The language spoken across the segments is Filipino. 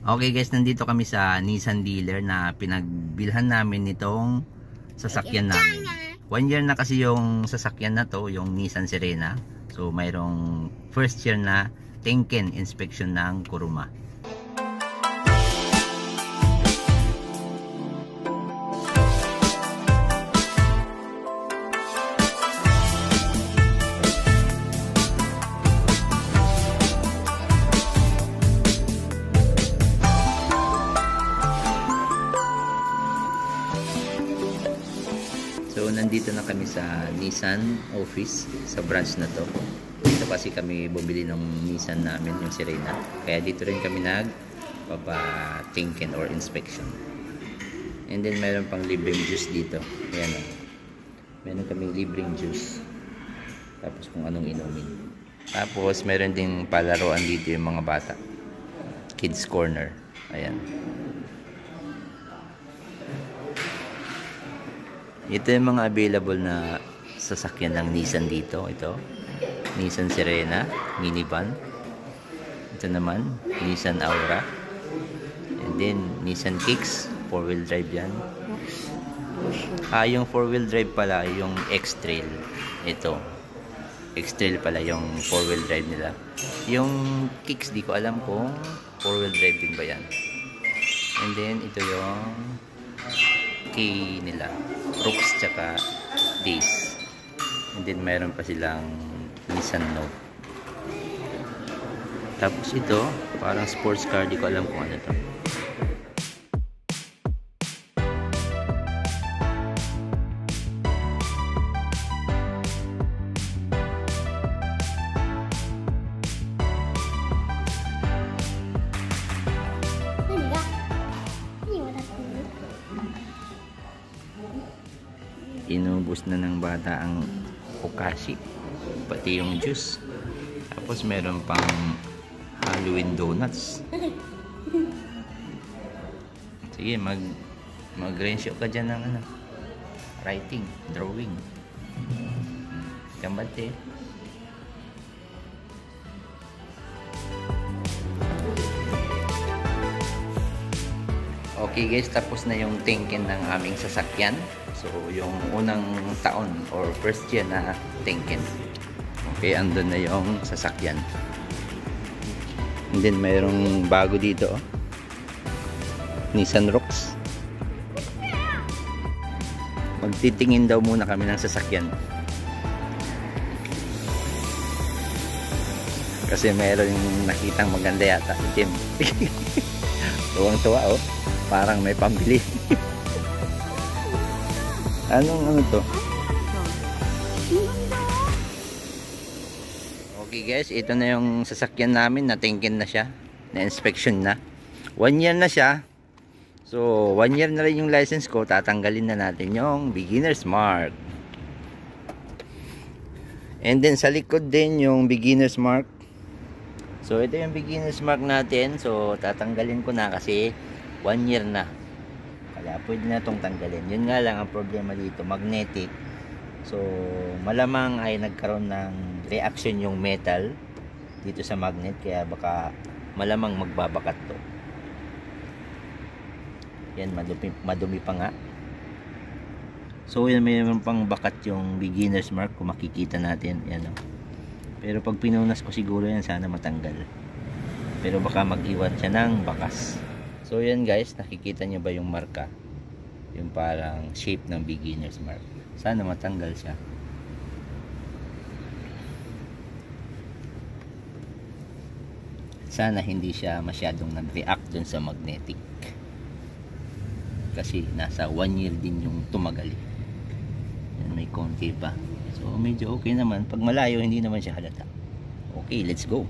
Okay guys, nandito kami sa Nissan dealer na pinagbilhan namin nitong sasakyan namin. 1 year na kasi yung sasakyan na to, yung Nissan Serena. So mayroong first year na Tenken inspection ng Kuruma. So nandito na kami sa Nissan office sa branch na to. Dito kasi kami bumili ng Nissan namin, yung Serena. Kaya dito rin kami nagpapa-tinken or inspection. And then mayroon pang libreng juice dito. Ayan o. Meron kaming libreng juice. Tapos kung anong inumin. Tapos meron din palaruan dito yung mga bata. Kids corner. Ayan. Ito yung mga available na sasakyan ng Nissan dito. Ito, Nissan Serena, minivan. Ito naman, Nissan Aura. And then, Nissan Kicks, 4-wheel drive yan. Yung 4-wheel drive pala, yung X-Trail. Ito, X-Trail pala yung 4-wheel drive nila. Yung Kicks, di ko alam kung 4-wheel drive din ba yan. And then, ito yung key nila, Rooks tsaka Days. And then mayroon pa silang Nissan Note. Tapos ito parang sports car, di ko alam kung ano to. Inubos na ng bata ang okashi, pati yung juice. Tapos meron pang Halloween donuts. Sige, mag-rensyo ka dyan ng ano, writing, drawing. Gambate. Okay guys, tapos na yung Tenken ng aming sasakyan. So yung unang taon or first year na Tenken. Okay, andun na yung sasakyan. And then mayroong bago dito, Nissan Rocks. Magtitingin daw muna kami ng sasakyan. Kasi mayroon yung nakitang maganda yata, itim. Tuwang-tuwa oh. Parang may pambili. Ano to? Okay guys, ito na yung sasakyan namin, na-tinken na siya, na-inspection na. 1 year na siya. So 1 year na rin yung license ko. Tatanggalin na natin yung beginner's mark. And then sa likod din yung beginner's mark. So ito yung beginner's mark natin. So tatanggalin ko na kasi 1 year na. Kaya pwede na itong tanggalin. Yun nga lang ang problema dito, magnetic. So malamang ay nagkaroon ng reaction yung metal dito sa magnet. Kaya baka malamang magbabakat to. Yan, madumi pa nga. So yan, mayroon pang bakat yung beginner's mark kung makikita natin. Yan, oh. Pero pag pinunas ko siguro yan, sana matanggal. Pero baka mag-iwan siya ng bakas. So yan guys, nakikita nyo ba yung marka? Yung parang shape ng beginner's mark. Sana matanggal siya. Sana hindi siya masyadong nag-react dun sa magnetic. Kasi nasa 1 year din yung tumagal. Yan, may konti pa. So medyo okay naman. Pag malayo, hindi naman siya halata. Okay, let's go.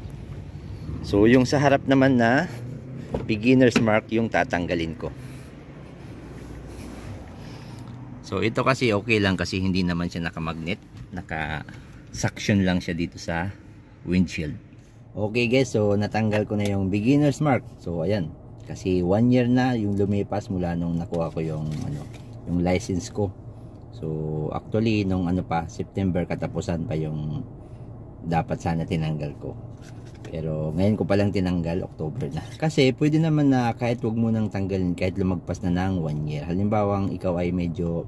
So yung sa harap naman na beginner's mark yung tatanggalin ko. So ito kasi okay lang kasi hindi naman siya nakamagnet, naka-suction lang siya dito sa windshield. Okay guys, so natanggal ko na yung beginner's mark. So ayan, kasi 1 year na yung lumipas mula nung nakuha ko yung yung license ko. So actually nung September katapusan pa yung dapat sana tinanggal ko. Pero ngayon ko palang tinanggal, October na. Kasi pwede naman na kahit wag mo nang tanggalin kahit lumagpas na ng 1 year. Halimbawa, ikaw ay medyo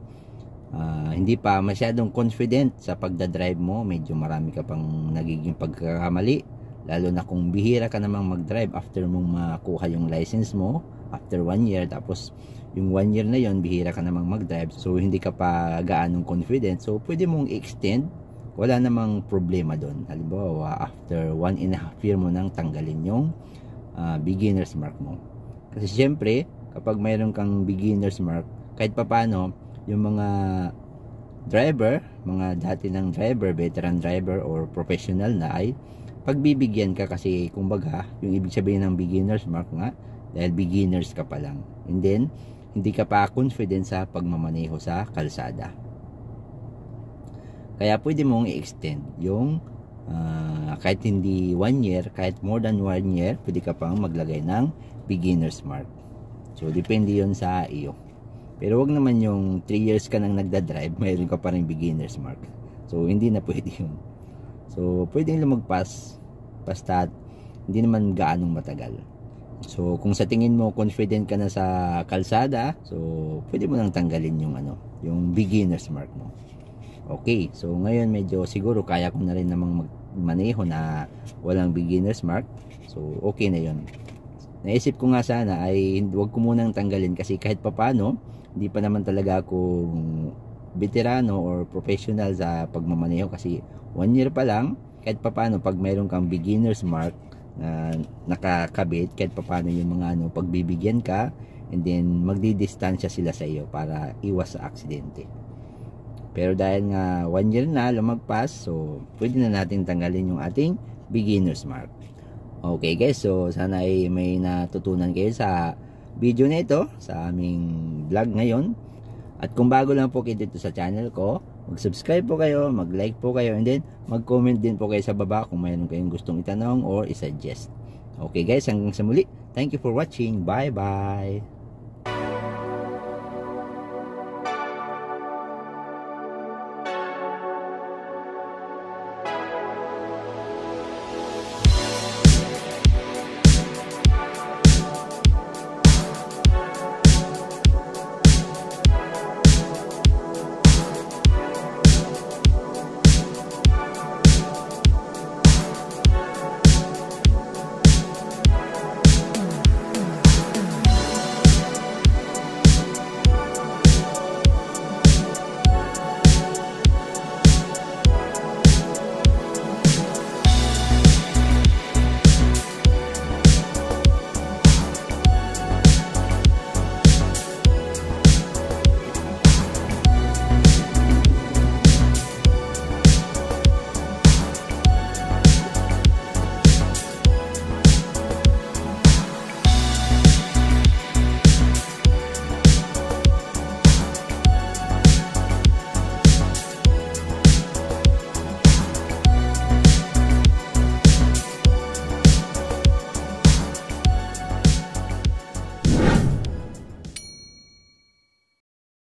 hindi pa masyadong confident sa pagdadrive mo, medyo marami ka pang nagiging pagkakamali, lalo na kung bihira ka namang mag-drive after mong makuha yung license mo after 1 year, tapos yung 1 year na yon bihira ka namang mag-drive, so hindi ka pa gaanong confident, so pwede mong i-extend, wala namang problema doon. Halimbawa, after 1.5 year mo nang tanggalin yung beginner's mark mo. Kasi syempre, kapag mayroon kang beginner's mark, kahit papano, yung mga driver, mga dati ng driver, veteran driver or professional na ay pagbibigyan ka, kasi kumbaga, yung ibig sabihin ng beginner's mark nga, dahil beginners ka pa lang. And then, hindi ka pa confident sa pagmamaneho sa kalsada. Kaya pwede mong i-extend yung kahit hindi 1 year, kahit more than 1 year, pwede ka pang maglagay ng beginner's mark. So, depende yon sa iyo. Pero wag naman yung 3 years ka nang nagda-drive, mayroon ka pa rin beginner's mark. So, hindi na pwede yun. So, pwedeng lumagpas basta hindi naman gaanong matagal. So, kung sa tingin mo confident ka na sa kalsada, so pwede mo nang tanggalin yung yung beginner's mark mo. Okay, so ngayon medyo siguro kaya ko na rin namang magmaneho na walang beginner's mark. So, okay na yun. Naisip ko nga sana ay wag ko munang tanggalin, kasi kahit papano, hindi pa naman talaga ako veterano or professional sa pagmamaneho, kasi 1 year pa lang. Kahit papano, pag mayroon kang beginner's mark na nakakabit, kahit papano yung mga pagbibigyan ka, and then magdidistansya sila sa iyo para iwas sa aksidente. Pero dahil nga 1 year na lumagpas, so pwede na natin tanggalin yung ating beginner's mark. Okay guys, so sana ay may natutunan kayo sa video na ito, sa aming vlog ngayon. At kung bago lang po kayo dito sa channel ko, mag-subscribe po kayo, mag-like po kayo, and then mag-comment din po kayo sa baba kung mayroon kayong gustong itanong or isuggest. Okay guys, hanggang sa muli. Thank you for watching. Bye bye.